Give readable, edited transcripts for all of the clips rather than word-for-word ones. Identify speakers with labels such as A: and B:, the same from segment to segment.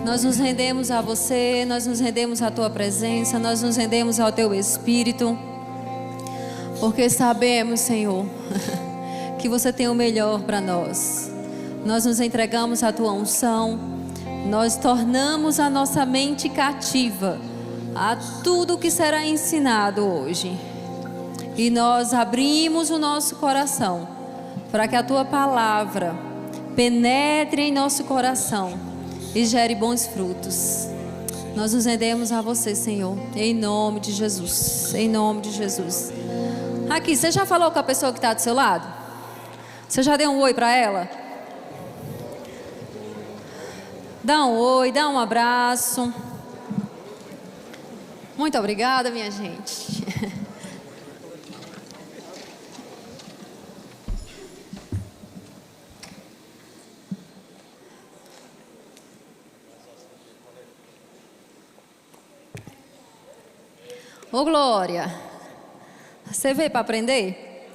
A: Nós nos rendemos a você, nós nos rendemos à tua presença, nós nos rendemos ao teu Espírito, porque sabemos, Senhor, que você tem o melhor para nós. Nós nos entregamos à tua unção, nós tornamos a nossa mente cativa a tudo que será ensinado hoje. E nós abrimos o nosso coração para que a tua palavra penetre em nosso coração e gere bons frutos. Nós nos rendemos a você, Senhor, em nome de Jesus, em nome de Jesus. Aqui, você já falou com a pessoa que está do seu lado? Você já deu um oi para ela? Dá um oi, dá um abraço. Muito obrigada, minha gente. Ô Glória, você veio para aprender?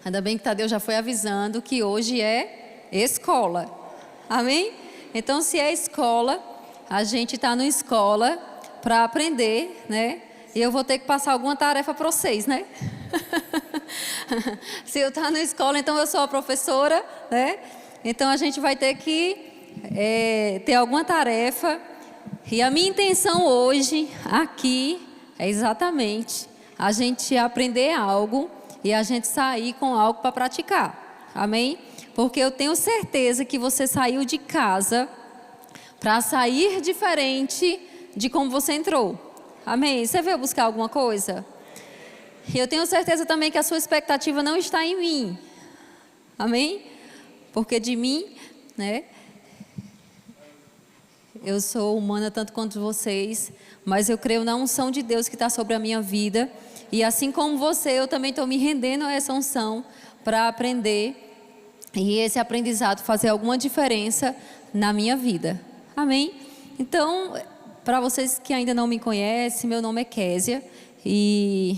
A: Ainda bem que Tadeu já foi avisando que hoje é escola. Amém? Então, se é escola, a gente está na escola para aprender, né? E eu vou ter que passar alguma tarefa para vocês, né? Se eu estou na escola, então eu sou a professora, né? Então a gente vai ter que ter alguma tarefa. E a minha intenção hoje, aqui, é exatamente a gente aprender algo e a gente sair com algo para praticar. Amém? Porque eu tenho certeza que você saiu de casa para sair diferente de como você entrou. Amém? Você veio buscar alguma coisa? E eu tenho certeza também que a sua expectativa não está em mim. Amém? Porque de mim, né? Eu sou humana tanto quanto vocês, mas eu creio na unção de Deus que está sobre a minha vida. E assim como você, eu também estou me rendendo a essa unção para aprender e esse aprendizado fazer alguma diferença na minha vida. Amém? Então, para vocês que ainda não me conhecem, meu nome é Késia e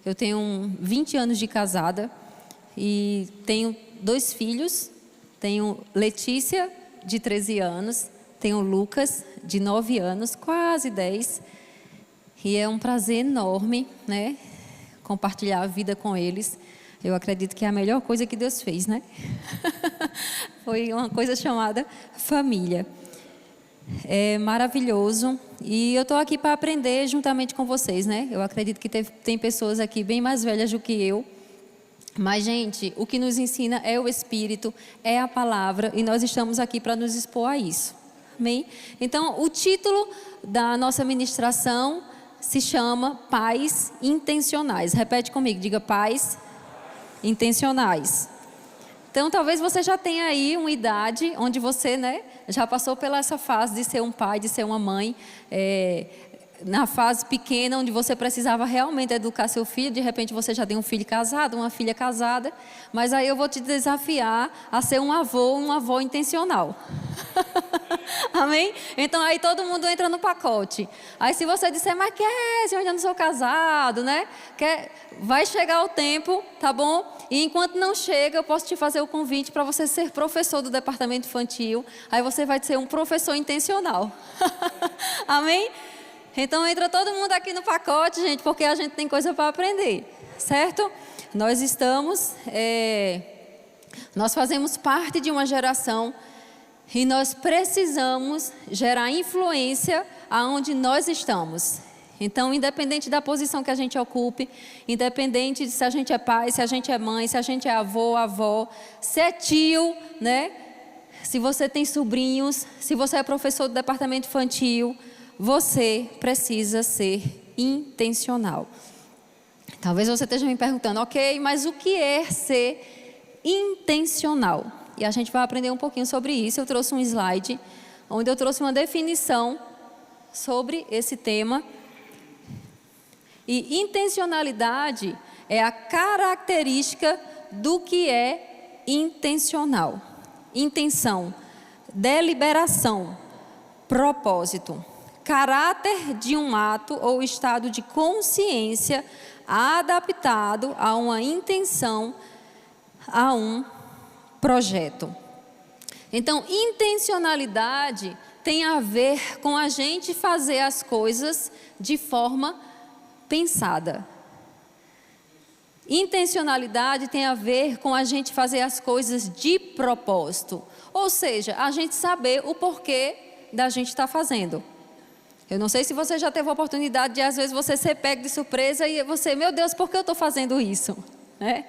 A: eu tenho 20 anos de casada e tenho 2 filhos. Tenho Letícia, de 13 anos, tenho Lucas, de 9 anos, quase 10. E é um prazer enorme, né, compartilhar a vida com eles. Eu acredito que é a melhor coisa que Deus fez, né? Foi uma coisa chamada família. É maravilhoso. E eu estou aqui para aprender juntamente com vocês, né? Eu acredito que tem pessoas aqui bem mais velhas do que eu. Mas, gente, o que nos ensina é o Espírito, é a palavra. E nós estamos aqui para nos expor a isso. Amém? Então, o título da nossa ministração se chama Pais Intencionais. Repete comigo, diga pais intencionais. Então, talvez você já tenha aí uma idade onde você, né, já passou pela essa fase de ser um pai, de ser uma mãe, na fase pequena, onde você precisava realmente educar seu filho. De repente você já tem um filho casado, uma filha casada, mas aí eu vou te desafiar a ser um avô, uma avó intencional. Amém? Então aí todo mundo entra no pacote. Aí se você disser, mas eu ainda não sou casado, né? Vai chegar o tempo, tá bom? E enquanto não chega, eu posso te fazer o convite para você ser professor do departamento infantil. Aí você vai ser um professor intencional. Amém? Então entra todo mundo aqui no pacote, gente, porque a gente tem coisa para aprender, certo? Nós fazemos parte de uma geração e nós precisamos gerar influência aonde nós estamos. Então, independente da posição que a gente ocupe, independente de se a gente é pai, se a gente é mãe, se a gente é avô, avó, se é tio, né? Se você tem sobrinhos, se você é professor do departamento infantil, você precisa ser intencional. Talvez você esteja me perguntando, ok, mas o que é ser intencional? E a gente vai aprender um pouquinho sobre isso. Eu trouxe um slide onde eu trouxe uma definição sobre esse tema. E intencionalidade é a característica do que é intencional. Intenção, deliberação, propósito. Caráter de um ato ou estado de consciência adaptado a uma intenção, a um projeto. Então, intencionalidade tem a ver com a gente fazer as coisas de forma pensada. Intencionalidade tem a ver com a gente fazer as coisas de propósito. Ou seja, a gente saber o porquê da gente estar fazendo. Eu não sei se você já teve a oportunidade de, às vezes, você ser pego de surpresa e você, meu Deus, por que eu estou fazendo isso? Né?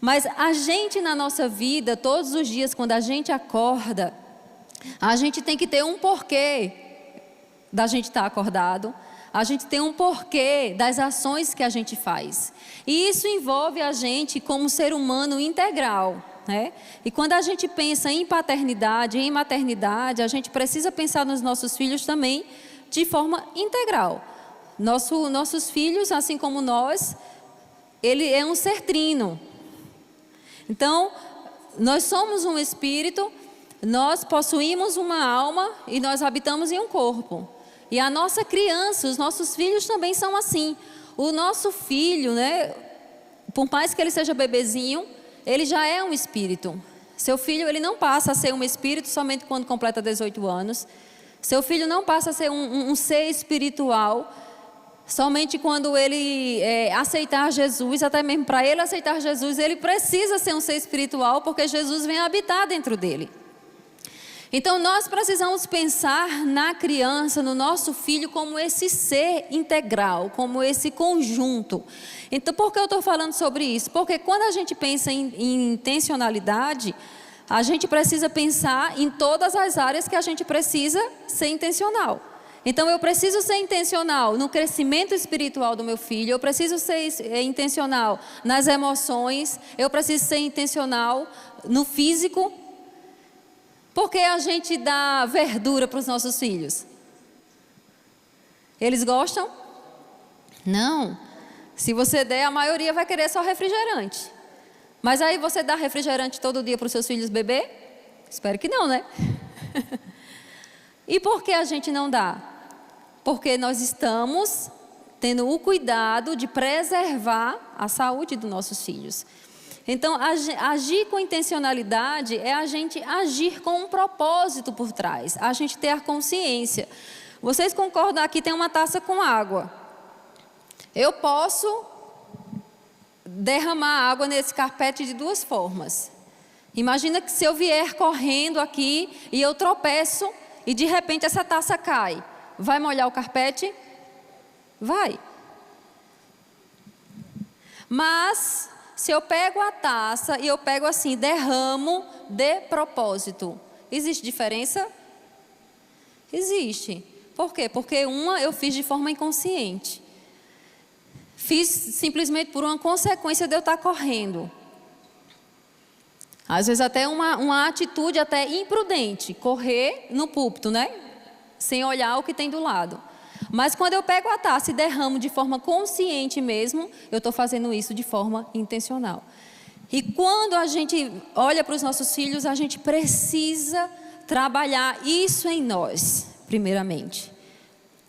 A: Mas a gente na nossa vida, todos os dias, quando a gente acorda, a gente tem que ter um porquê da gente estar acordado. A gente tem um porquê das ações que a gente faz. E isso envolve a gente como ser humano integral. Né? E quando a gente pensa em paternidade, em maternidade, a gente precisa pensar nos nossos filhos também de forma integral. Nossos filhos, assim como nós, ele é um ser trino. Então, nós somos um espírito, nós possuímos uma alma e nós habitamos em um corpo. E a nossa criança, os nossos filhos também são assim. O nosso filho, né, por mais que ele seja bebezinho, ele já é um espírito. Seu filho, ele não passa a ser um espírito somente quando completa 18 anos. Seu filho não passa a ser um ser espiritual somente quando ele aceitar Jesus. Até mesmo para ele aceitar Jesus, ele precisa ser um ser espiritual, porque Jesus vem habitar dentro dele. Então nós precisamos pensar na criança, no nosso filho, como esse ser integral, como esse conjunto. Então por que eu estou falando sobre isso? Porque quando a gente pensa em intencionalidade, a gente precisa pensar em todas as áreas que a gente precisa ser intencional. Então eu preciso ser intencional no crescimento espiritual do meu filho, eu preciso ser intencional nas emoções, eu preciso ser intencional no físico. Por que a gente dá verdura para os nossos filhos? Eles gostam? Não. Se você der, a maioria vai querer só refrigerante. Mas aí você dá refrigerante todo dia para os seus filhos beber? Espero que não, né? E por que a gente não dá? Porque nós estamos tendo o cuidado de preservar a saúde dos nossos filhos. Então, agir com intencionalidade é a gente agir com um propósito por trás, a gente ter a consciência. Vocês concordam? Aqui tem uma taça com água. Eu posso derramar água nesse carpete de duas formas. Imagina que se eu vier correndo aqui e eu tropeço e de repente essa taça cai. Vai molhar o carpete? Vai. Mas se eu pego a taça e eu pego assim, derramo de propósito, existe diferença? Existe. Por quê? Porque uma eu fiz de forma inconsciente. Fiz simplesmente por uma consequência de eu estar correndo. Às vezes até uma atitude até imprudente, correr no púlpito, né? Sem olhar o que tem do lado. Mas quando eu pego a taça e derramo de forma consciente mesmo, eu estou fazendo isso de forma intencional. E quando a gente olha para os nossos filhos, a gente precisa trabalhar isso em nós, primeiramente.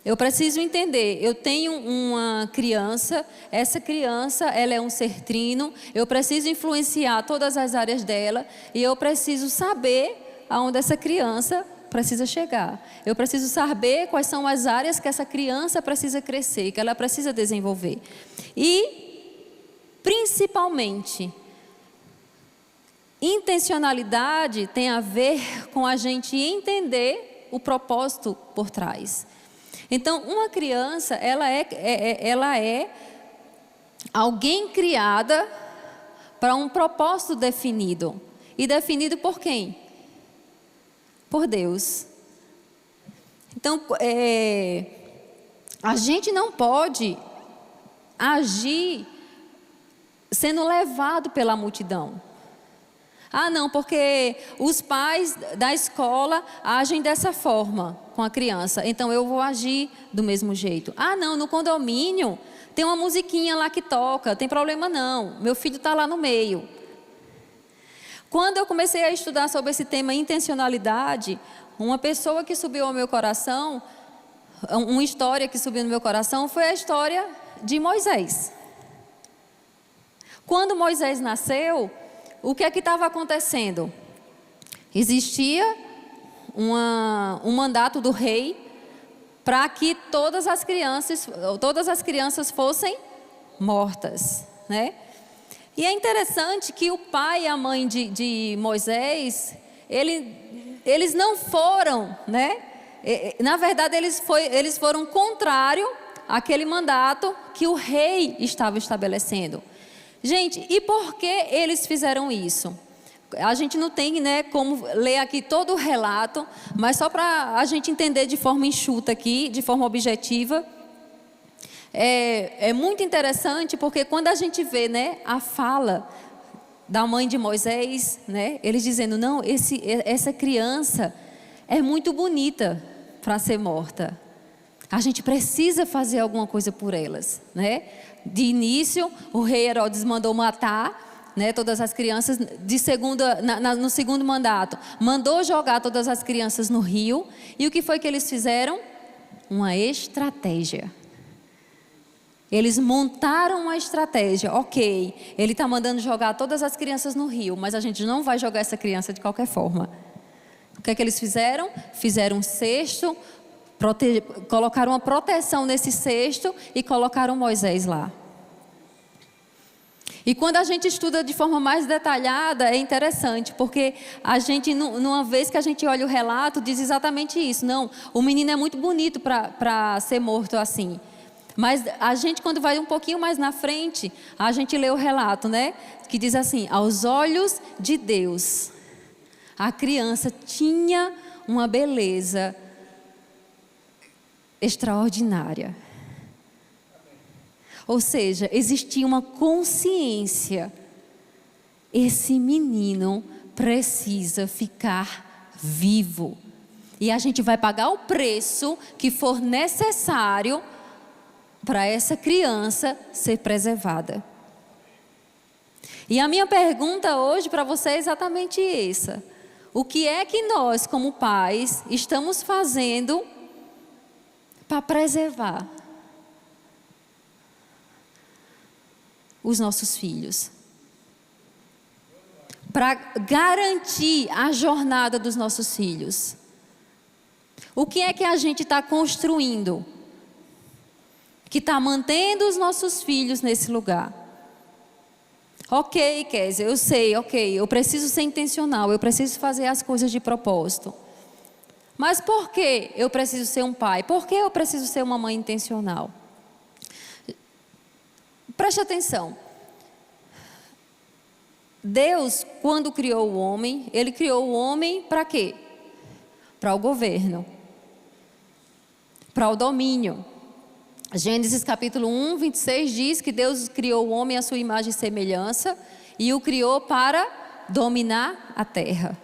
A: Eu preciso entender, eu tenho uma criança, essa criança, ela é um ser trino, eu preciso influenciar todas as áreas dela e eu preciso saber aonde essa criança precisa chegar. Eu preciso saber quais são as áreas que essa criança precisa crescer, que ela precisa desenvolver. E, principalmente, intencionalidade tem a ver com a gente entender o propósito por trás. Então, uma criança, ela é alguém criada para um propósito definido. E definido por quem? Por Deus. Então, a gente não pode agir sendo levado pela multidão. Ah, não, porque os pais da escola agem dessa forma com a criança, então eu vou agir do mesmo jeito. Ah, não, no condomínio tem uma musiquinha lá que toca, tem problema não, meu filho está lá no meio. Quando eu comecei a estudar sobre esse tema intencionalidade, uma pessoa que subiu ao meu coração, uma história que subiu no meu coração, foi a história de Moisés. Quando Moisés nasceu, o que é que estava acontecendo? Existia um mandato do rei para que todas as crianças fossem mortas, né? E é interessante que o pai e a mãe de Moisés, eles não foram, né? Na verdade, eles foram contrário àquele mandato que o rei estava estabelecendo. Gente, e por que eles fizeram isso? A gente não tem, né, como ler aqui todo o relato, mas só para a gente entender de forma enxuta aqui, de forma objetiva. É muito interessante porque quando a gente vê, né, a fala da mãe de Moisés, né, eles dizendo, não, essa criança é muito bonita para ser morta. A gente precisa fazer alguma coisa por elas, né? De início, o rei Herodes mandou matar, né, todas as crianças. No segundo mandato, mandou jogar todas as crianças no rio. E o que foi que eles fizeram? Uma estratégia. Eles montaram uma estratégia. Ok, ele está mandando jogar todas as crianças no rio, mas a gente não vai jogar essa criança de qualquer forma. O que é que eles fizeram? Fizeram um cesto, colocaram uma proteção nesse cesto e colocaram Moisés lá. E quando a gente estuda de forma mais detalhada, é interessante, porque a gente, numa vez que a gente olha o relato, diz exatamente isso. Não, o menino é muito bonito para ser morto assim. Mas a gente, quando vai um pouquinho mais na frente, a gente lê o relato, né? Que diz assim, aos olhos de Deus, a criança tinha uma beleza extraordinária. Ou seja, existia uma consciência. Esse menino precisa ficar vivo. E a gente vai pagar o preço que for necessário para essa criança ser preservada. E a minha pergunta hoje para você é exatamente essa. O que é que nós, como pais, estamos fazendo para preservar os nossos filhos? Para garantir a jornada dos nossos filhos? O que é que a gente está construindo que está mantendo os nossos filhos nesse lugar? Ok, Kézia, eu sei, ok, eu preciso ser intencional, eu preciso fazer as coisas de propósito. Mas por que eu preciso ser um pai? Por que eu preciso ser uma mãe intencional? Preste atenção. Deus, quando criou o homem, Ele criou o homem para quê? Para o governo, para o domínio. Gênesis capítulo 1, 26 diz que Deus criou o homem à sua imagem e semelhança e o criou para dominar a terra.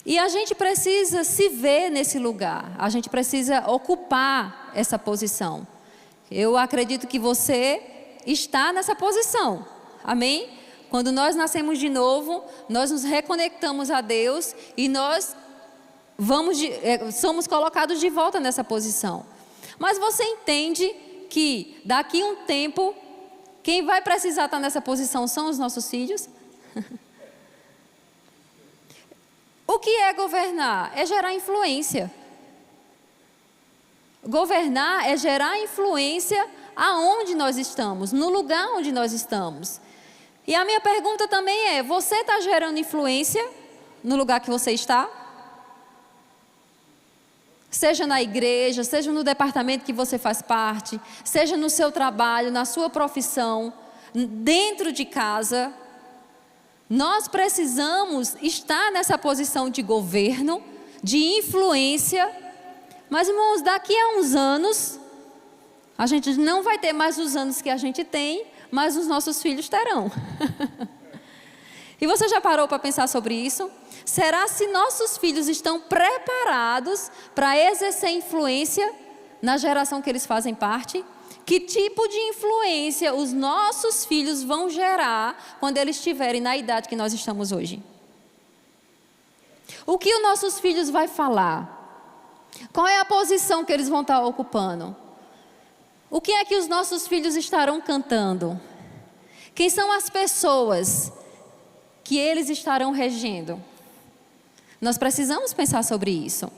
A: E a gente precisa se ver nesse lugar, a gente precisa ocupar essa posição. Eu acredito que você está nessa posição, amém? Quando nós nascemos de novo, nós nos reconectamos a Deus e nós somos colocados de volta nessa posição. Mas você entende que daqui a um tempo, quem vai precisar estar nessa posição são os nossos filhos? O que é governar? É gerar influência. Governar é gerar influência aonde nós estamos, no lugar onde nós estamos. E a minha pergunta também é, você está gerando influência no lugar que você está? Seja na igreja, seja no departamento que você faz parte, seja no seu trabalho, na sua profissão, dentro de casa. Nós precisamos estar nessa posição de governo, de influência. Mas, irmãos, daqui a uns anos, a gente não vai ter mais os anos que a gente tem, mas os nossos filhos terão. E você já parou para pensar sobre isso? Será se nossos filhos estão preparados para exercer influência na geração que eles fazem parte? Que tipo de influência os nossos filhos vão gerar quando eles estiverem na idade que nós estamos hoje? O que os nossos filhos vão falar? Qual é a posição que eles vão estar ocupando? O que é que os nossos filhos estarão cantando? Quem são as pessoas que eles estarão regendo? Nós precisamos pensar sobre isso.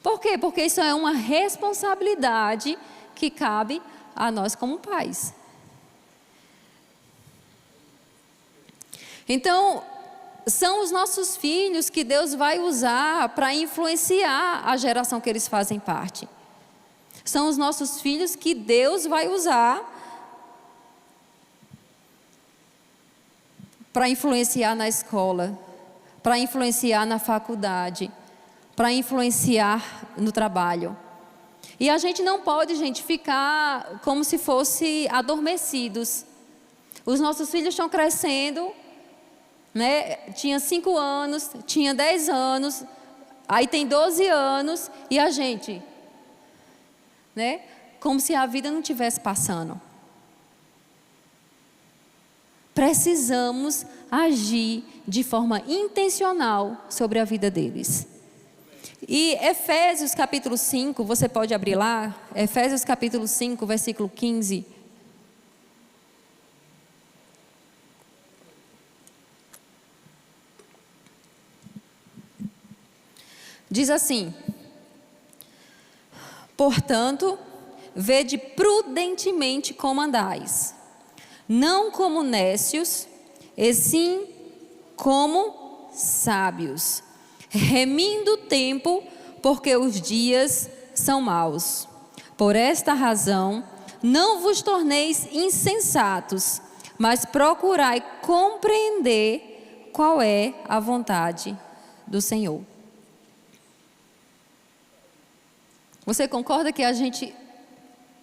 A: Por quê? Porque isso é uma responsabilidade que cabe a nós como pais. Então, são os nossos filhos que Deus vai usar para influenciar a geração que eles fazem parte. São os nossos filhos que Deus vai usar para influenciar na escola, para influenciar na faculdade, para influenciar no trabalho. E a gente não pode, gente, ficar como se fosse adormecidos. Os nossos filhos estão crescendo, né? Tinha 5 anos, tinha 10 anos, aí tem 12 anos, e a gente, né? Como se a vida não estivesse passando. Precisamos agir de forma intencional sobre a vida deles. E Efésios capítulo 5, você pode abrir lá, Efésios capítulo 5, versículo 15. Diz assim: portanto, vede prudentemente como andais, não como nécios, e sim como sábios, remindo o tempo, porque os dias são maus. Por esta razão, não vos torneis insensatos, mas procurai compreender qual é a vontade do Senhor. Você concorda que a gente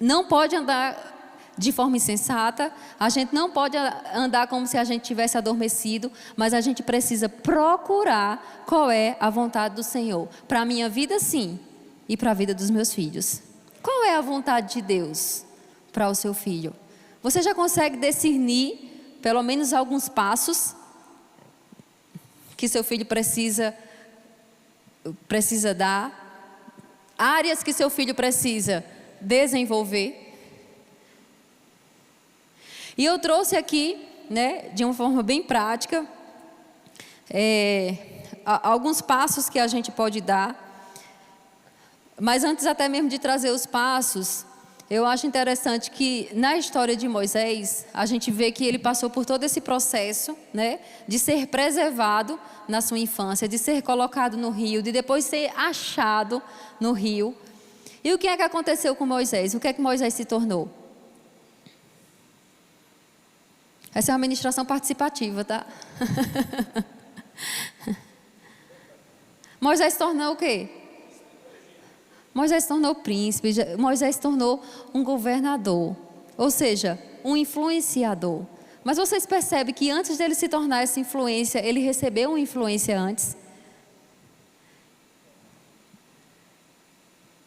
A: não pode andar de forma insensata, a gente não pode andar como se a gente tivesse adormecido, mas a gente precisa procurar qual é a vontade do Senhor. Para a minha vida, sim, e para a vida dos meus filhos. Qual é a vontade de Deus para o seu filho? Você já consegue discernir pelo menos alguns passos que seu filho precisa dar? Áreas que seu filho precisa desenvolver? E eu trouxe aqui, né, de uma forma bem prática, alguns passos que a gente pode dar. Mas antes até mesmo de trazer os passos, eu acho interessante que na história de Moisés, a gente vê que ele passou por todo esse processo, né, de ser preservado na sua infância, de ser colocado no rio, de depois ser achado no rio. E o que é que aconteceu com Moisés? O que é que Moisés se tornou? Essa é uma ministração participativa, tá? Moisés se tornou o quê? Moisés se tornou príncipe, Moisés se tornou um governador, ou seja, um influenciador. Mas vocês percebem que antes dele se tornar essa influência, ele recebeu uma influência antes?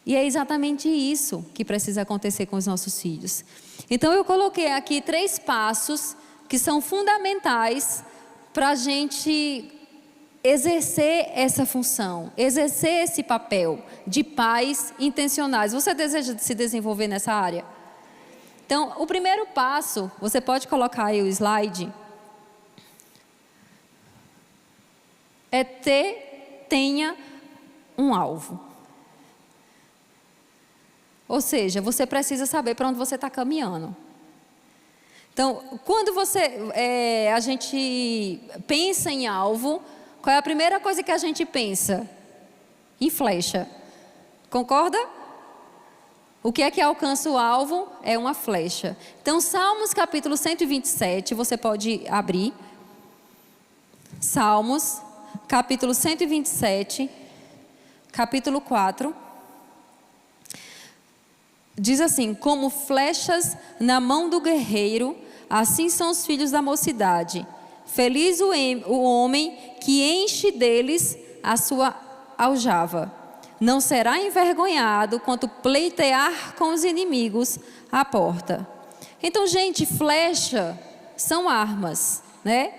A: E é exatamente isso que precisa acontecer com os nossos filhos. Então eu coloquei aqui 3 passos que são fundamentais para a gente exercer essa função, exercer esse papel de pais intencionais. Você deseja se desenvolver nessa área? Então, o primeiro passo, você pode colocar aí o slide, tenha um alvo. Ou seja, você precisa saber para onde você está caminhando. Então, quando a gente pensa em alvo, qual é a primeira coisa que a gente pensa? Em flecha. Concorda? O que é que alcança o alvo? É uma flecha. Então, Salmos capítulo 127, você pode abrir. Salmos capítulo 127, capítulo 4. Diz assim: como flechas na mão do guerreiro, assim são os filhos da mocidade. Feliz o homem que enche deles a sua aljava. Não será envergonhado quanto pleitear com os inimigos à porta. Então, gente, flecha são armas, né?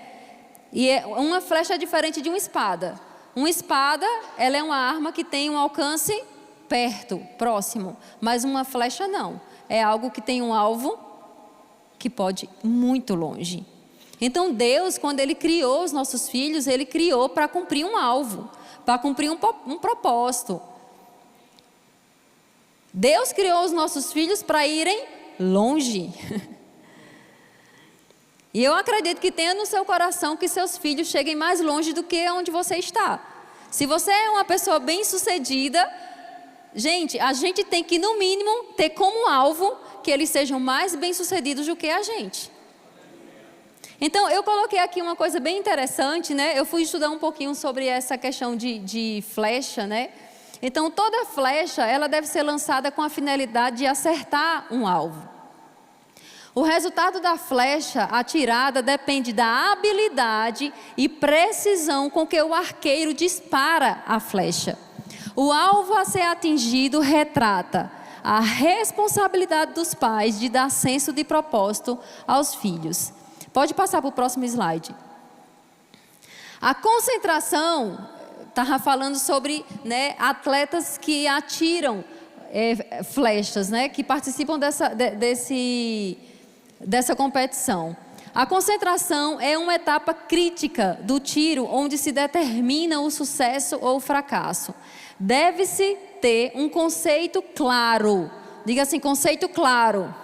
A: E uma flecha é diferente de uma espada. Uma espada, ela é uma arma que tem um alcance perto, próximo, mas uma flecha não. É algo que tem um alvo que pode ir muito longe. Então Deus, quando Ele criou os nossos filhos, Ele criou para cumprir um alvo, para cumprir um propósito. Deus criou os nossos filhos para irem longe. E eu acredito que tenha no seu coração que seus filhos cheguem mais longe do que onde você está. Se você é uma pessoa bem-sucedida, gente, a gente tem que, no mínimo, ter como alvo que eles sejam mais bem-sucedidos do que a gente. Então, eu coloquei aqui uma coisa bem interessante, né? Eu fui estudar um pouquinho sobre essa questão de flecha, né? Então, toda flecha, ela deve ser lançada com a finalidade de acertar um alvo. O resultado da flecha atirada depende da habilidade e precisão com que o arqueiro dispara a flecha. O alvo a ser atingido retrata a responsabilidade dos pais de dar senso de propósito aos filhos. Pode passar para o próximo slide. A concentração, estava falando sobre, né, atletas que atiram flechas, né, que participam dessa competição. A concentração é uma etapa crítica do tiro, onde se determina o sucesso ou o fracasso. Deve-se ter um conceito claro, diga assim, conceito claro,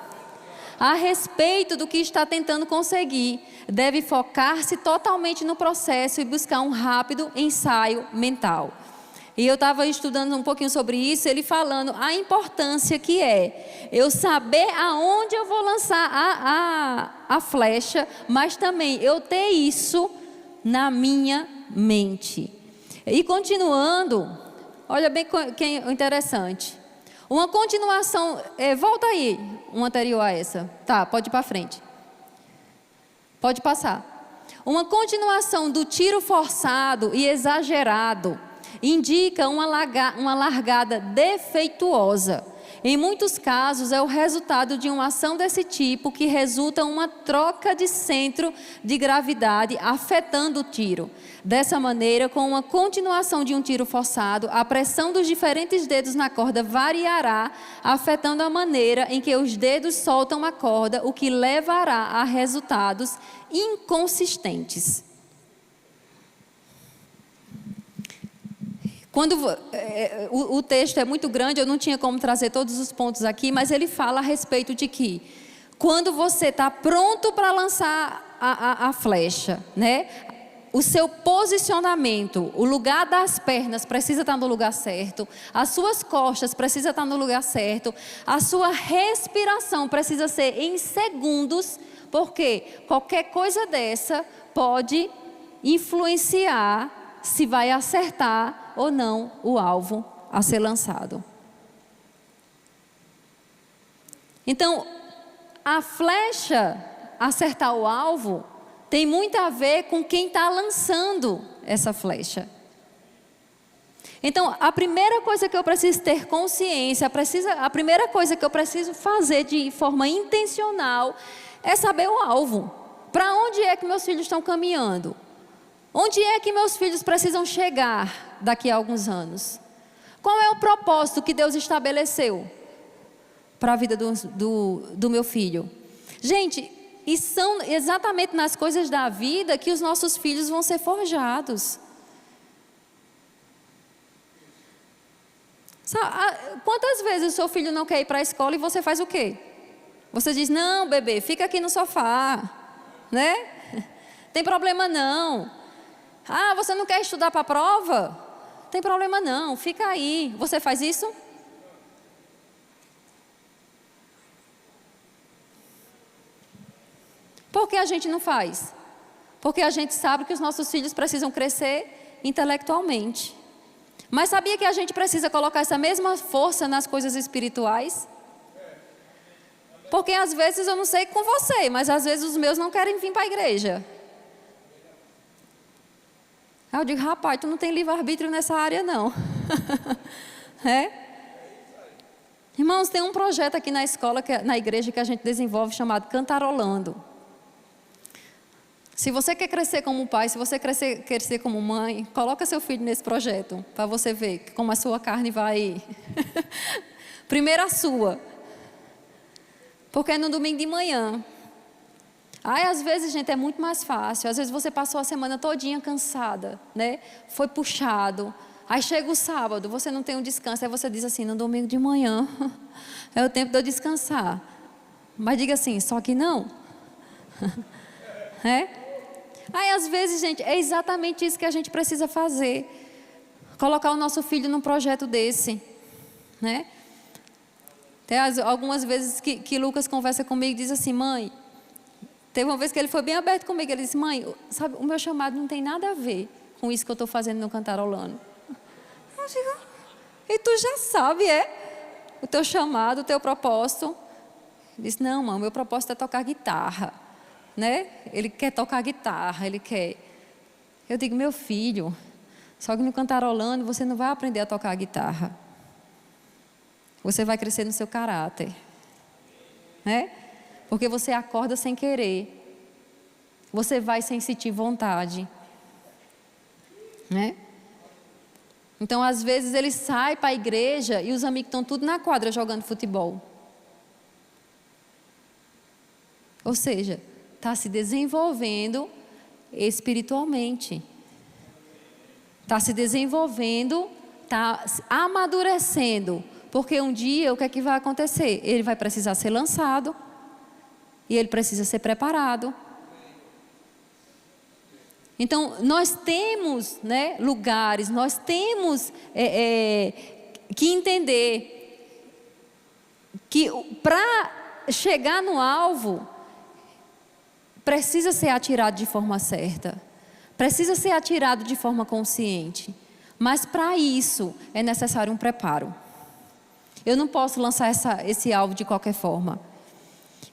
A: a respeito do que está tentando conseguir. Deve focar-se totalmente no processo e buscar um rápido ensaio mental. E eu estava estudando um pouquinho sobre isso, ele falando a importância que é eu saber aonde eu vou lançar a flecha, mas também eu ter isso na minha mente. E continuando, olha bem que é interessante. Uma continuação, volta aí, uma anterior a essa. Tá, pode ir para frente. Pode passar. Uma continuação do tiro forçado e exagerado indica uma largada defeituosa. Em muitos casos é o resultado de uma ação desse tipo que resulta em uma troca de centro de gravidade afetando o tiro. Dessa maneira, com uma continuação de um tiro forçado, a pressão dos diferentes dedos na corda variará, afetando a maneira em que os dedos soltam a corda, o que levará a resultados inconsistentes. O texto é muito grande, eu não tinha como trazer todos os pontos aqui, mas ele fala a respeito de que quando você está pronto para lançar a flecha, né? O seu posicionamento, o lugar das pernas precisa estar no lugar certo, as suas costas precisam estar no lugar certo, a sua respiração precisa ser em segundos, porque qualquer coisa dessa pode influenciar se vai acertar ou não o alvo a ser lançado. Então, a flecha acertar o alvo tem muito a ver com quem está lançando essa flecha. Então, a primeira coisa que eu preciso ter consciência, a primeira coisa que eu preciso fazer de forma intencional é saber o alvo. Para onde é que meus filhos estão caminhando? Onde é que meus filhos precisam chegar daqui a alguns anos? Qual é o propósito que Deus estabeleceu para a vida do meu filho? Gente, e são exatamente nas coisas da vida que os nossos filhos vão ser forjados. Quantas vezes o seu filho não quer ir para a escola e você faz o quê? Você diz, não, bebê, fica aqui no sofá, né? Tem problema não. Ah, você não quer estudar para a prova? Tem problema não, fica aí. Você faz isso? Por que a gente não faz? Porque a gente sabe que os nossos filhos precisam crescer intelectualmente. Mas sabia que a gente precisa colocar essa mesma força nas coisas espirituais? Porque às vezes, eu não sei com você, mas às vezes os meus não querem vir para a igreja. Aí eu digo, rapaz, tu não tem livre-arbítrio nessa área não. Irmãos, tem um projeto aqui na escola, na igreja, que a gente desenvolve, chamado Cantarolando. Se você quer crescer como pai, se você quer crescer como mãe, coloca seu filho nesse projeto, para você ver como a sua carne vai... Primeiro a sua. Porque é no domingo de manhã. Aí, às vezes, gente, é muito mais fácil. Às vezes você passou a semana todinha cansada, né? Foi puxado. Aí chega o sábado, você não tem um descanso. Aí você diz assim, no domingo de manhã, é o tempo de eu descansar. Mas diga assim, só que não. É? Aí, às vezes, gente, é exatamente isso que a gente precisa fazer. Colocar o nosso filho num projeto desse, né? Tem algumas vezes que Lucas conversa comigo e diz assim, mãe, teve uma vez que ele foi bem aberto comigo, ele disse, mãe, sabe, o meu chamado não tem nada a ver com isso que eu estou fazendo no Cantarolando. Eu digo, e tu já sabe, o teu chamado, o teu propósito. Ele disse, não, mãe, o meu propósito é tocar guitarra, né? Ele quer tocar guitarra, ele quer. Eu digo, meu filho, só que no Cantarolando você não vai aprender a tocar guitarra. Você vai crescer no seu caráter, né? Porque você acorda sem querer. Você vai sem sentir vontade, né? Então, às vezes, ele sai para a igreja e os amigos estão tudo na quadra jogando futebol. Ou seja, está se desenvolvendo espiritualmente. Está se desenvolvendo, está amadurecendo. Porque um dia, o que é que vai acontecer? Ele vai precisar ser lançado. E ele precisa ser preparado. Então, nós temos, né, lugares, nós temos que entender que para chegar no alvo, precisa ser atirado de forma certa. Precisa ser atirado de forma consciente. Mas para isso, é necessário um preparo. Eu não posso lançar esse alvo de qualquer forma.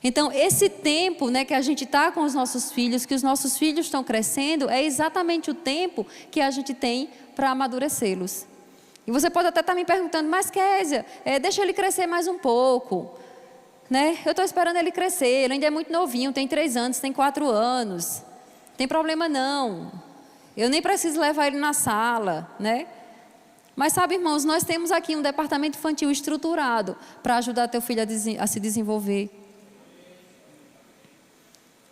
A: Então, esse tempo, né, que a gente está com os nossos filhos, que os nossos filhos estão crescendo, é exatamente o tempo que a gente tem para amadurecê-los. E você pode até estar me perguntando, mas Késia, deixa ele crescer mais um pouco. Né? Eu estou esperando ele crescer, ele ainda é muito novinho, tem 3 anos, tem 4 anos. Não tem problema não. Eu nem preciso levar ele na sala, né? Mas sabe, irmãos, nós temos aqui um departamento infantil estruturado para ajudar teu filho a se desenvolver.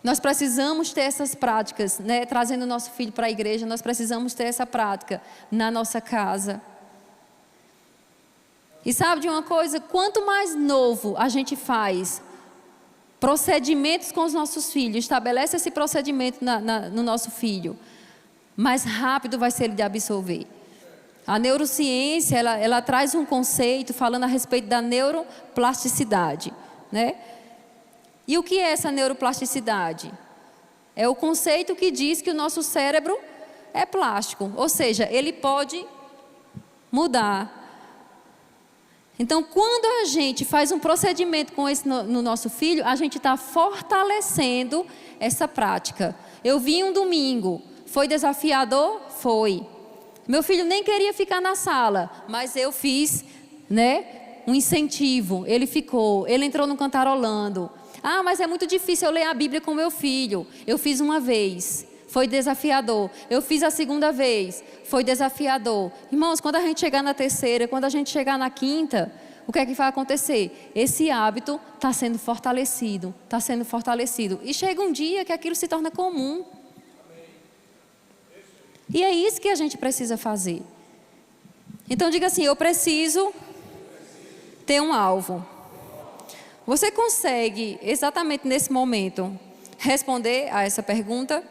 A: Nós precisamos ter essas práticas, né? Trazendo o nosso filho para a igreja, nós precisamos ter essa prática na nossa casa. E sabe de uma coisa? Quanto mais novo a gente faz procedimentos com os nossos filhos, estabelece esse procedimento no nosso filho, mais rápido vai ser ele de absorver. A neurociência, ela traz um conceito falando a respeito da neuroplasticidade, né? E o que é essa neuroplasticidade? É o conceito que diz que o nosso cérebro é plástico, ou seja, ele pode mudar. Então, quando a gente faz um procedimento com esse no nosso filho, a gente está fortalecendo essa prática. Eu vim um domingo, foi desafiador? Foi. Meu filho nem queria ficar na sala, mas eu fiz, né, um incentivo. Ele ficou, ele entrou no Cantarolando. Ah, mas é muito difícil eu ler a Bíblia com meu filho. Eu fiz uma vez, foi desafiador. Eu fiz a segunda vez, foi desafiador. Irmãos, quando a gente chegar na terceira, quando a gente chegar na quinta, o que é que vai acontecer? Esse hábito está sendo fortalecido, está sendo fortalecido. E chega um dia que aquilo se torna comum. E é isso que a gente precisa fazer. Então diga assim, eu preciso ter um alvo. Você consegue, exatamente nesse momento, responder a essa pergunta?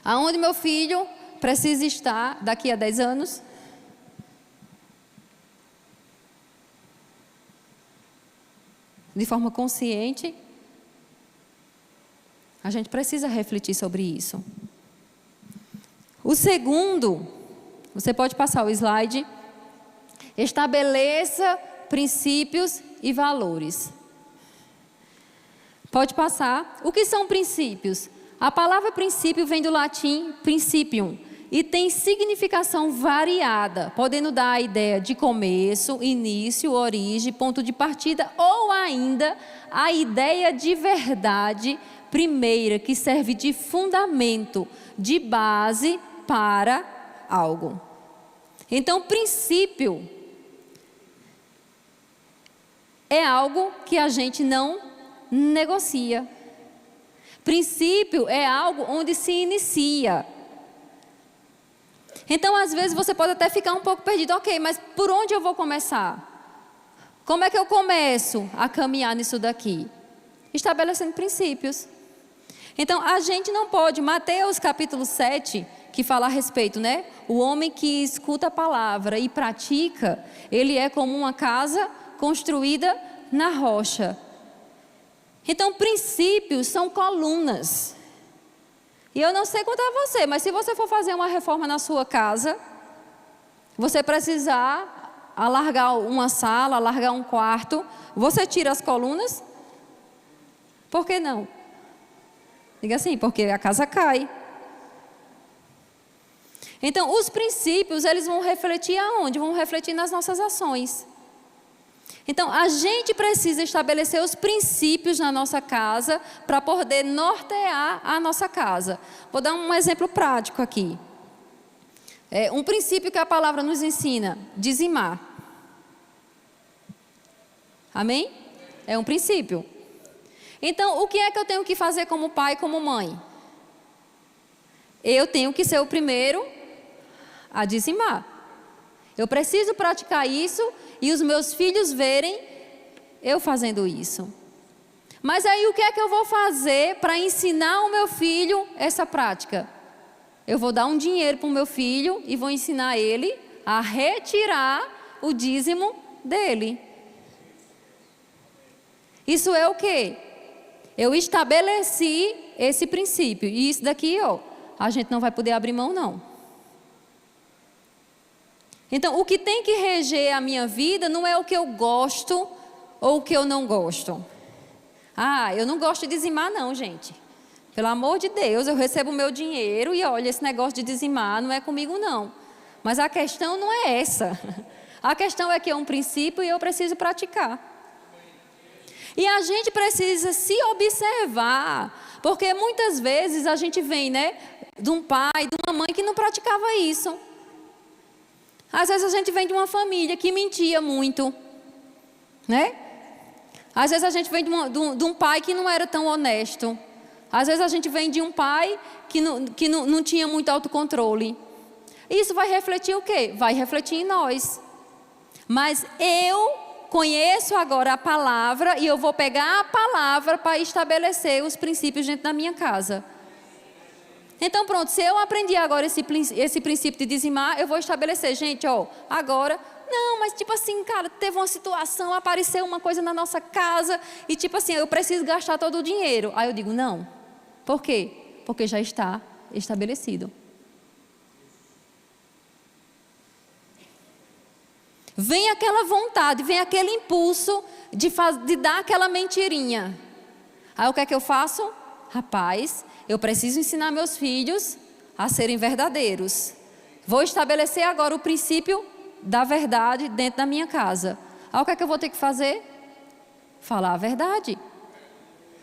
A: Aonde meu filho precisa estar daqui a 10 anos? De forma consciente, a gente precisa refletir sobre isso. O segundo, você pode passar o slide, estabeleça princípios e valores. Pode passar. O que são princípios? A palavra princípio vem do latim principium e tem significação variada, podendo dar a ideia de começo, início, origem, ponto de partida ou ainda a ideia de verdade primeira, que serve de fundamento, de base para algo. Então, princípio é algo que a gente não negocia. Princípio é algo onde se inicia. Então, às vezes, você pode até ficar um pouco perdido. Ok, mas por onde eu vou começar? Como é que eu começo a caminhar nisso daqui? Estabelecendo princípios. Então, a gente não pode, Mateus capítulo 7, que fala a respeito, né? O homem que escuta a palavra e pratica, ele é como uma casa construída na rocha. Então, princípios são colunas. E eu não sei quanto a você, mas se você for fazer uma reforma na sua casa, você precisar alargar uma sala, alargar um quarto, você tira as colunas? Por que não? Diga assim, porque a casa cai. Então, os princípios, eles vão refletir aonde? Vão refletir nas nossas ações. Então, a gente precisa estabelecer os princípios na nossa casa para poder nortear a nossa casa. Vou dar um exemplo prático aqui. Um princípio que a palavra nos ensina, dizimar. Amém? É um princípio. Então, o que é que eu tenho que fazer como pai e como mãe? Eu tenho que ser o primeiro a dizimar. Eu preciso praticar isso e os meus filhos verem eu fazendo isso. Mas aí o que é que eu vou fazer para ensinar o meu filho essa prática? Eu vou dar um dinheiro para o meu filho e vou ensinar ele a retirar o dízimo dele. Isso é o quê? Eu estabeleci esse princípio. E isso daqui, a gente não vai poder abrir mão, não. Então, o que tem que reger a minha vida não é o que eu gosto ou o que eu não gosto. Eu não gosto de dizimar não, gente. Pelo amor de Deus, eu recebo o meu dinheiro e olha, esse negócio de dizimar não é comigo não. Mas a questão não é essa. A questão é que é um princípio e eu preciso praticar. E a gente precisa se observar, porque muitas vezes a gente vem, né, de um pai, de uma mãe que não praticava isso. Às vezes a gente vem de uma família que mentia muito, né? Às vezes a gente vem de um pai que não era tão honesto. Às vezes a gente vem de um pai que não tinha muito autocontrole. Isso vai refletir o quê? Vai refletir em nós. Mas eu conheço agora a palavra e eu vou pegar a palavra para estabelecer os princípios dentro da minha casa. Então pronto, se eu aprendi agora esse princípio de dizimar, eu vou estabelecer, gente, agora, não, mas tipo assim, cara, teve uma situação, apareceu uma coisa na nossa casa e tipo assim, eu preciso gastar todo o dinheiro. Aí eu digo, não. Por quê? Porque já está estabelecido. Vem aquela vontade, vem aquele impulso de dar aquela mentirinha. Aí o que é que eu faço? Rapaz, eu preciso ensinar meus filhos a serem verdadeiros. Vou estabelecer agora o princípio da verdade dentro da minha casa. Aí o que é que eu vou ter que fazer? Falar a verdade.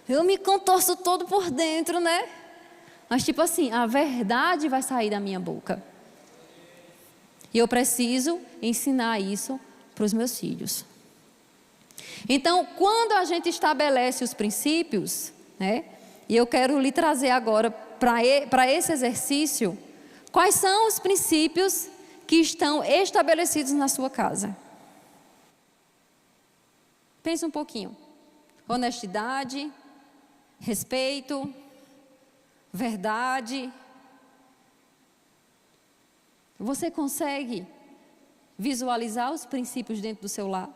A: Eu me contorço todo por dentro, né? Mas tipo assim, a verdade vai sair da minha boca. E eu preciso ensinar isso para os meus filhos. Então, quando a gente estabelece os princípios, né? E eu quero lhe trazer agora para esse exercício, quais são os princípios que estão estabelecidos na sua casa. Pensa um pouquinho. Honestidade, respeito, verdade. Você consegue visualizar os princípios dentro do seu lar?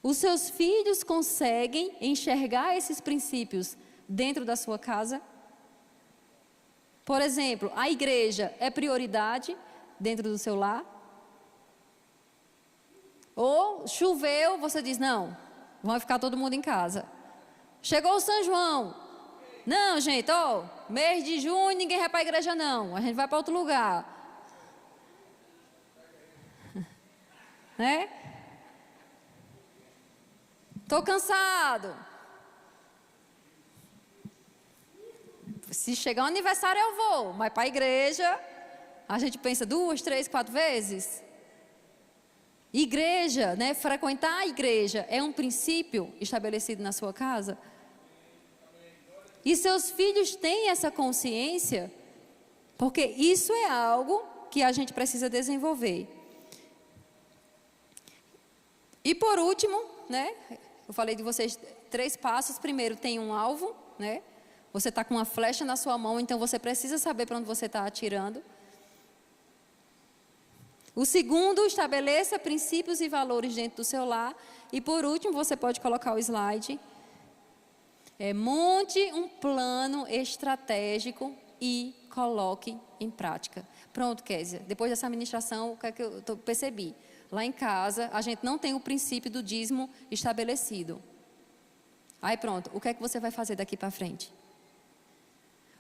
A: Os seus filhos conseguem enxergar esses princípios dentro da sua casa? Por exemplo, a igreja é prioridade dentro do seu lar? Ou choveu, você diz, não, vai ficar todo mundo em casa. Chegou o São João. Não, gente, mês de junho ninguém vai para a igreja não, a gente vai para outro lugar. Né? Estou cansado. Se chegar o aniversário eu vou, mas para a igreja a gente pensa 2, 3, 4 vezes. Igreja, né? Frequentar a igreja é um princípio estabelecido na sua casa? E seus filhos têm essa consciência, porque isso é algo que a gente precisa desenvolver. E por último, né, eu falei de vocês 3 passos. Primeiro, tem um alvo, né? Você está com uma flecha na sua mão, então você precisa saber para onde você está atirando. O segundo, estabeleça princípios e valores dentro do seu lar. E por último, você pode colocar o slide. Monte um plano estratégico e coloque em prática. Pronto, Kézia. Depois dessa ministração, o que é que eu percebi? Lá em casa, a gente não tem o princípio do dízimo estabelecido. Aí pronto, o que é que você vai fazer daqui para frente?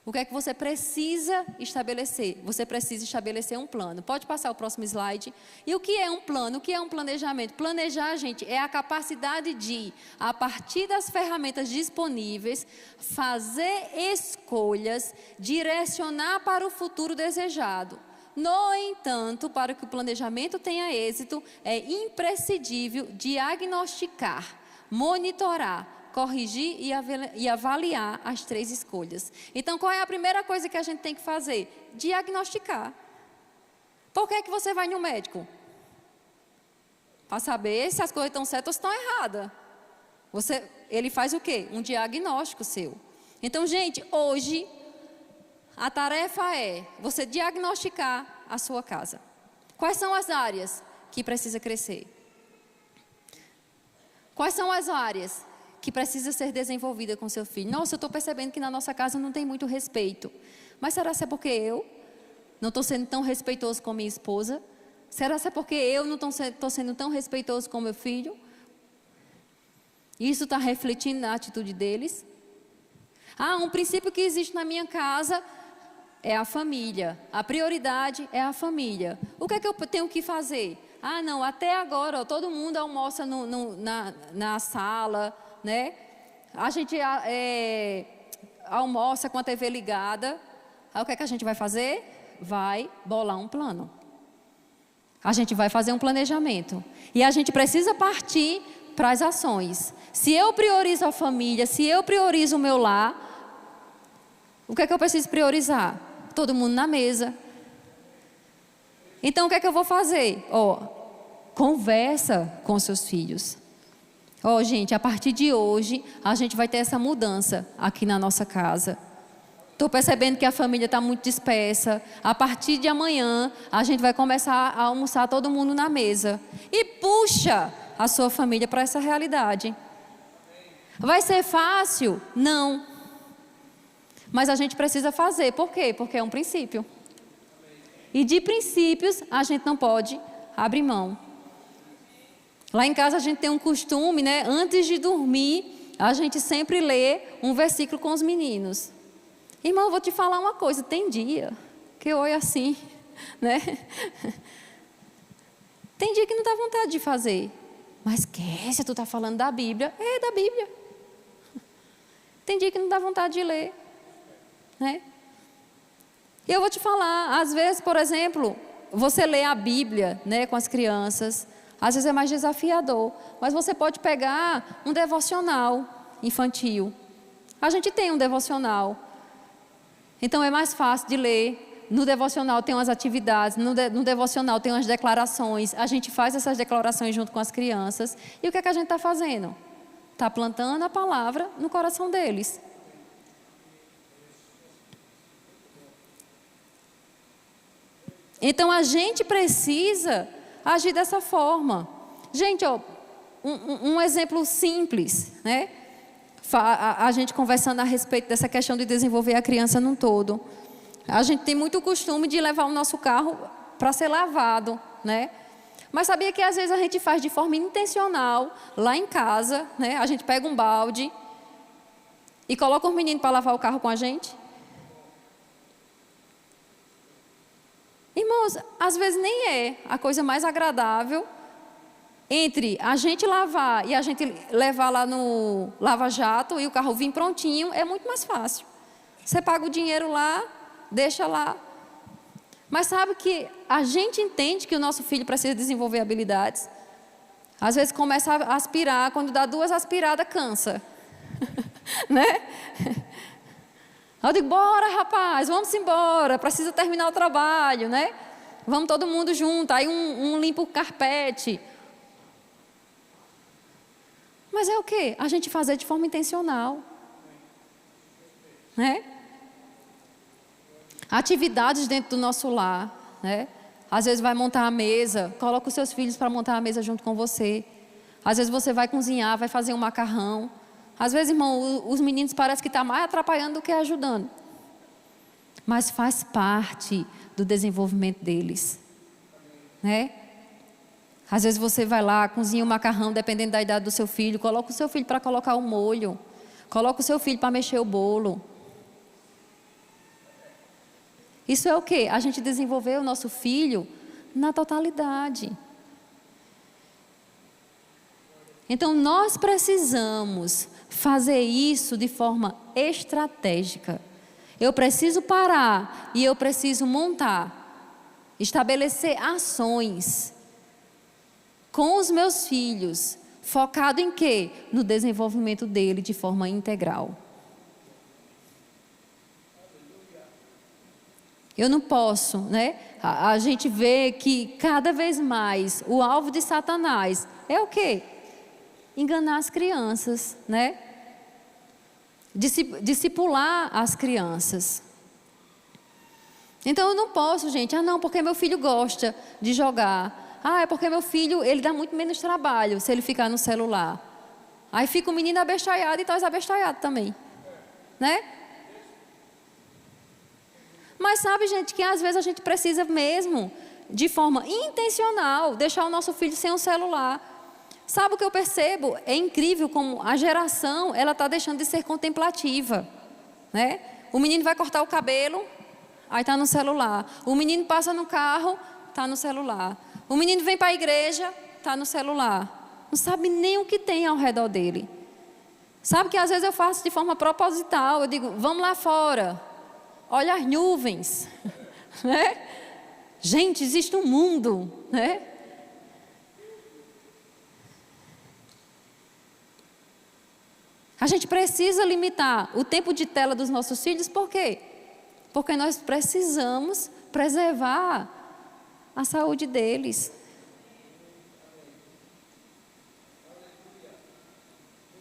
A: O que é que você precisa estabelecer? Você precisa estabelecer um plano. Pode passar o próximo slide. E o que é um plano? O que é um planejamento? Planejar, gente, é a capacidade de, a partir das ferramentas disponíveis, fazer escolhas, direcionar para o futuro desejado. No entanto, para que o planejamento tenha êxito, é imprescindível diagnosticar, monitorar, corrigir e avaliar as 3 escolhas. Então, qual é a primeira coisa que a gente tem que fazer? Diagnosticar. Por que é que você vai no médico? Para saber se as coisas estão certas ou estão erradas. Ele faz o quê? Um diagnóstico seu. Então, gente, hoje, a tarefa é você diagnosticar a sua casa. Quais são as áreas que precisa crescer? Quais são as áreas que precisa ser desenvolvida com seu filho? Nossa, eu estou percebendo que na nossa casa não tem muito respeito. Mas será que é porque eu não estou sendo tão respeitoso com minha esposa? Será que é porque eu não estou sendo tão respeitoso com meu filho? Isso está refletindo na atitude deles? Um princípio que existe na minha casa é a família. A prioridade é a família. O que é que eu tenho que fazer? Não, até agora todo mundo almoça na sala, né? A gente almoça com a TV ligada. Aí o que é que a gente vai fazer? Vai bolar um plano. A gente vai fazer um planejamento. E a gente precisa partir para as ações. Se eu priorizo a família, se eu priorizo o meu lar, o que é que eu preciso priorizar? Todo mundo na mesa. Então o que é que eu vou fazer? Conversa com seus filhos. Gente, a partir de hoje, a gente vai ter essa mudança aqui na nossa casa. Estou percebendo que a família está muito dispersa. A partir de amanhã, a gente vai começar a almoçar todo mundo na mesa. E puxa a sua família para essa realidade. Vai ser fácil? Não. Mas a gente precisa fazer. Por quê? Porque é um princípio. E de princípios, a gente não pode abrir mão. Lá em casa a gente tem um costume, né? Antes de dormir, a gente sempre lê um versículo com os meninos. Irmão, eu vou te falar uma coisa. Tem dia que eu olho assim, né? Tem dia que não dá vontade de fazer. Mas Kézia, tu está falando da Bíblia? É, da Bíblia. Tem dia que não dá vontade de ler, né? E eu vou te falar, às vezes, por exemplo, você lê a Bíblia, né, com as crianças. Às vezes é mais desafiador, mas você pode pegar um devocional infantil. A gente tem um devocional, então é mais fácil de ler. No devocional tem umas atividades, no devocional tem umas declarações. A gente faz essas declarações junto com as crianças. E o que é que a gente está fazendo? Está plantando a palavra no coração deles. Então a gente precisa agir dessa forma. Gente, um exemplo simples, né? A gente conversando a respeito dessa questão de desenvolver a criança num todo. A gente tem muito costume de levar o nosso carro para ser lavado, né? Mas sabia que às vezes a gente faz de forma intencional, lá em casa, né? A gente pega um balde e coloca os meninos para lavar o carro com a gente? Irmãos, às vezes nem é a coisa mais agradável entre a gente lavar e a gente levar lá no lava-jato e o carro vir prontinho, é muito mais fácil. Você paga o dinheiro lá, deixa lá. Mas sabe que a gente entende que o nosso filho precisa desenvolver habilidades. Às vezes começa a aspirar, quando dá 2 aspiradas, cansa. Né? Aí eu digo, bora rapaz, vamos embora, precisa terminar o trabalho, né? Vamos todo mundo junto, aí um limpa o carpete. Mas é o quê? A gente fazer de forma intencional. Né? Atividades dentro do nosso lar, né? Às vezes vai montar a mesa, coloca os seus filhos para montar a mesa junto com você. Às vezes você vai cozinhar, vai fazer um macarrão. Às vezes, irmão, os meninos parecem que estão mais atrapalhando do que ajudando. Mas faz parte do desenvolvimento deles. Né? Às vezes você vai lá, cozinha um macarrão, dependendo da idade do seu filho, coloca o seu filho para colocar o molho. Coloca o seu filho para mexer o bolo. Isso é o quê? A gente desenvolver o nosso filho na totalidade. Então, nós precisamos fazer isso de forma estratégica. Eu preciso parar e eu preciso montar, estabelecer ações com os meus filhos, focado em quê? No desenvolvimento dele de forma integral. Eu não posso, né? A gente vê que cada vez mais o alvo de Satanás é o quê? Enganar as crianças, né? Discipular as crianças. Então eu não posso, gente, não, porque meu filho gosta de jogar. É porque meu filho, ele dá muito menos trabalho se ele ficar no celular. Aí fica o menino abestalhado e traz abestalhado também, né? Mas sabe, gente, que às vezes a gente precisa mesmo, de forma intencional, deixar o nosso filho sem um celular. Sabe o que eu percebo? É incrível como a geração, ela está deixando de ser contemplativa, né? O menino vai cortar o cabelo, aí está no celular. O menino passa no carro, está no celular. O menino vem para a igreja, está no celular. Não sabe nem o que tem ao redor dele. Sabe que às vezes eu faço de forma proposital, eu digo, vamos lá fora. Olha as nuvens, né? Gente, existe um mundo, né? A gente precisa limitar o tempo de tela dos nossos filhos, por quê? Porque nós precisamos preservar a saúde deles.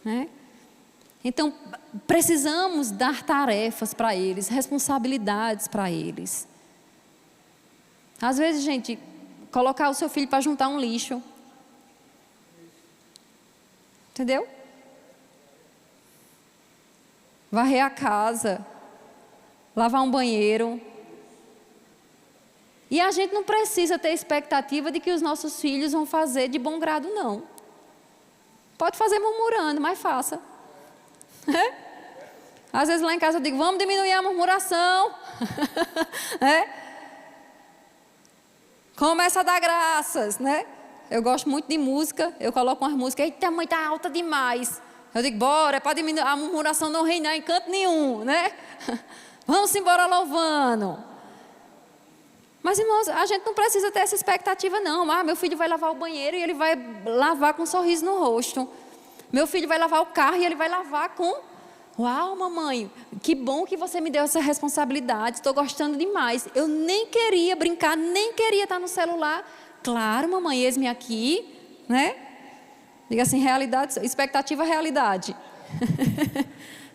A: Né? Então, precisamos dar tarefas para eles, responsabilidades para eles. Às vezes, gente, colocar o seu filho para juntar um lixo. Entendeu? Varrer a casa, lavar um banheiro. E a gente não precisa ter expectativa de que os nossos filhos vão fazer de bom grado, não. Pode fazer murmurando, mas faça. Às vezes lá em casa eu digo, vamos diminuir a murmuração. Começa a dar graças, né? Eu gosto muito de música, eu coloco umas músicas, eita, mãe, tá alta demais. Eu digo, bora, é para diminuir a murmuração não reinar em canto nenhum, né? Vamos embora louvando. Mas, irmãos, a gente não precisa ter essa expectativa, não. Meu filho vai lavar o banheiro e ele vai lavar com um sorriso no rosto. Meu filho vai lavar o carro e ele vai lavar com... Uau, mamãe, que bom que você me deu essa responsabilidade, estou gostando demais. Eu nem queria brincar, nem queria estar no celular. Claro, mamãe, eis-me aqui, né? Diga assim, realidade, expectativa, realidade.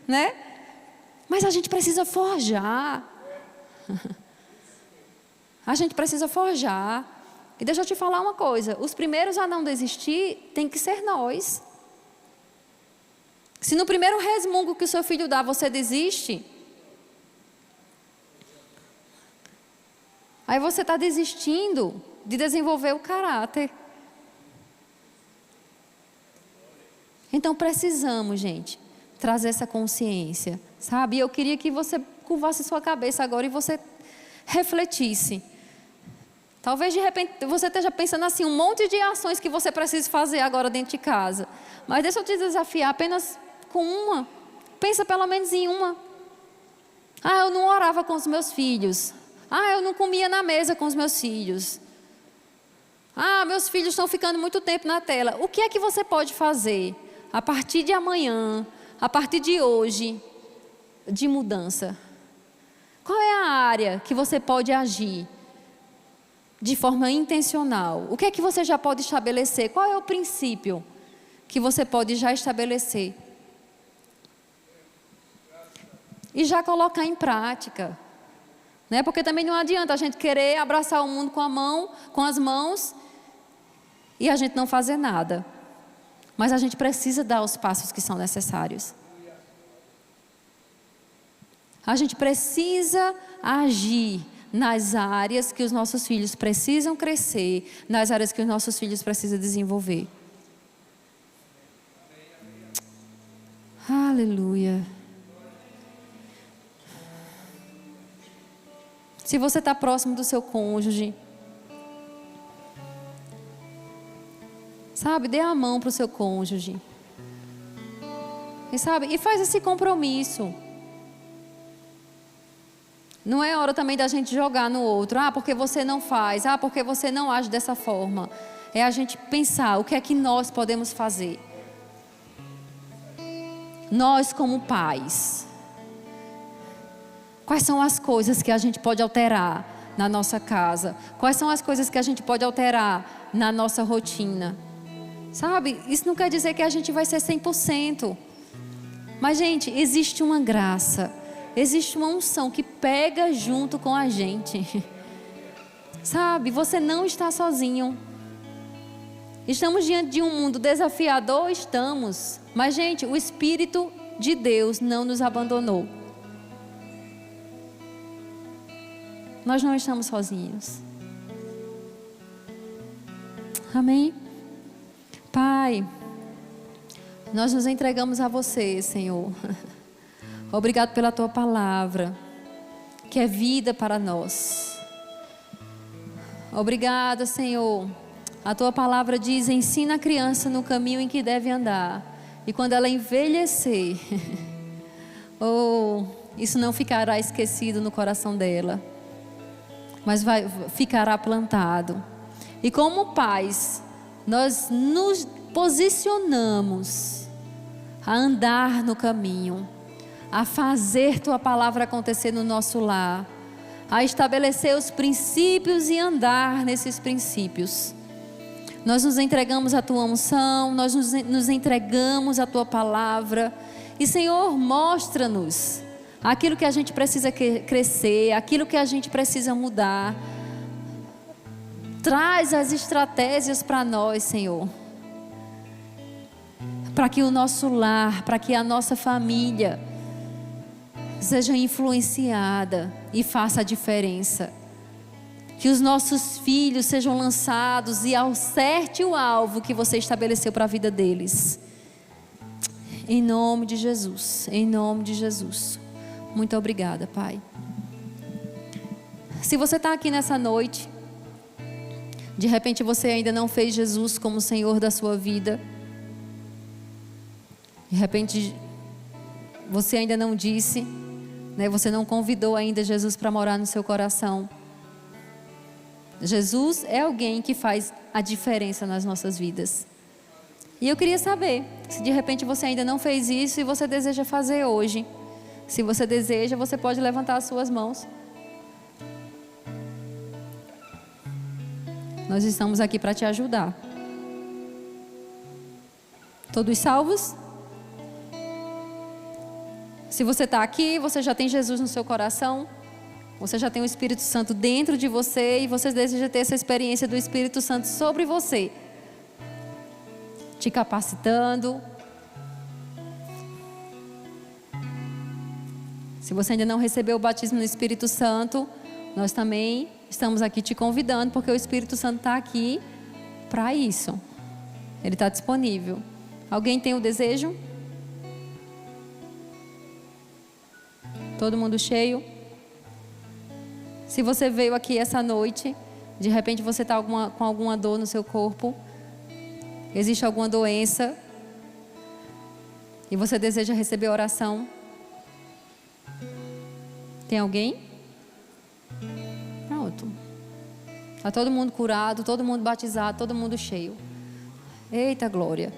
A: Né? Mas a gente precisa forjar. A gente precisa forjar. E deixa eu te falar uma coisa, os primeiros a não desistir tem que ser nós. Se no primeiro resmungo que o seu filho dá, você desiste, aí você está desistindo de desenvolver o caráter. Então precisamos, gente, trazer essa consciência, sabe? E eu queria que você curvasse sua cabeça agora e você refletisse. Talvez de repente você esteja pensando assim, um monte de ações que você precisa fazer agora dentro de casa. Mas deixa eu te desafiar apenas com uma. Pensa pelo menos em uma. Eu não orava com os meus filhos. Eu não comia na mesa com os meus filhos. Meus filhos estão ficando muito tempo na tela. O que é que você pode fazer a partir de amanhã, a partir de hoje, de mudança? Qual é a área que você pode agir de forma intencional? O que é que você já pode estabelecer? Qual é o princípio que você pode já estabelecer? E já colocar em prática. Né? Porque também não adianta a gente querer abraçar o mundo com as mãos e a gente não fazer nada. Mas a gente precisa dar os passos que são necessários. A gente precisa agir nas áreas que os nossos filhos precisam crescer, nas áreas que os nossos filhos precisam desenvolver. Aleluia. Se você está próximo do seu cônjuge, sabe, dê a mão para o seu cônjuge. E faz esse compromisso. Não é hora também da gente jogar no outro. Porque você não faz. Porque você não age dessa forma. É a gente pensar o que é que nós podemos fazer. Nós como pais. Quais são as coisas que a gente pode alterar na nossa casa? Quais são as coisas que a gente pode alterar na nossa rotina? Sabe? Isso não quer dizer que a gente vai ser 100%. Mas, gente, existe uma graça. Existe uma unção que pega junto com a gente. Sabe, você não está sozinho. Estamos diante de um mundo desafiador? Estamos. Mas, gente, o Espírito de Deus não nos abandonou. Nós não estamos sozinhos. Amém? Pai, nós nos entregamos a você, Senhor. Obrigado pela tua palavra, que é vida para nós. Obrigada, Senhor. A tua palavra diz: ensina a criança no caminho em que deve andar, e quando ela envelhecer, isso não ficará esquecido no coração dela, mas ficará plantado. E como pais, nós nos posicionamos a andar no caminho, a fazer tua palavra acontecer no nosso lar, a estabelecer os princípios e andar nesses princípios. Nós nos entregamos à tua unção, nós nos entregamos à tua palavra. E, Senhor, mostra-nos aquilo que a gente precisa crescer, aquilo que a gente precisa mudar. Traz as estratégias para nós, Senhor, para que o nosso lar, para que a nossa família seja influenciada e faça a diferença. Que os nossos filhos sejam lançados e acerte o alvo que você estabeleceu para a vida deles. Em nome de Jesus, em nome de Jesus. Muito obrigada, Pai. Se você está aqui nessa noite, de repente você ainda não fez Jesus como Senhor da sua vida. De repente você ainda não disse, você não convidou ainda Jesus para morar no seu coração. Jesus é alguém que faz a diferença nas nossas vidas. E eu queria saber, se de repente você ainda não fez isso e você deseja fazer hoje. Se você deseja, você pode levantar as suas mãos. Nós estamos aqui para te ajudar. Todos salvos? Se você está aqui, você já tem Jesus no seu coração. Você já tem o Espírito Santo dentro de você e você deseja ter essa experiência do Espírito Santo sobre você, te capacitando. Se você ainda não recebeu o batismo no Espírito Santo, nós também estamos aqui te convidando, porque o Espírito Santo está aqui para isso. Ele está disponível. Alguém tem o desejo? Todo mundo cheio? Se você veio aqui essa noite, de repente você está com alguma dor no seu corpo, existe alguma doença, e você deseja receber oração, tem alguém? Pronto. Está todo mundo curado, todo mundo batizado, todo mundo cheio. Eita glória.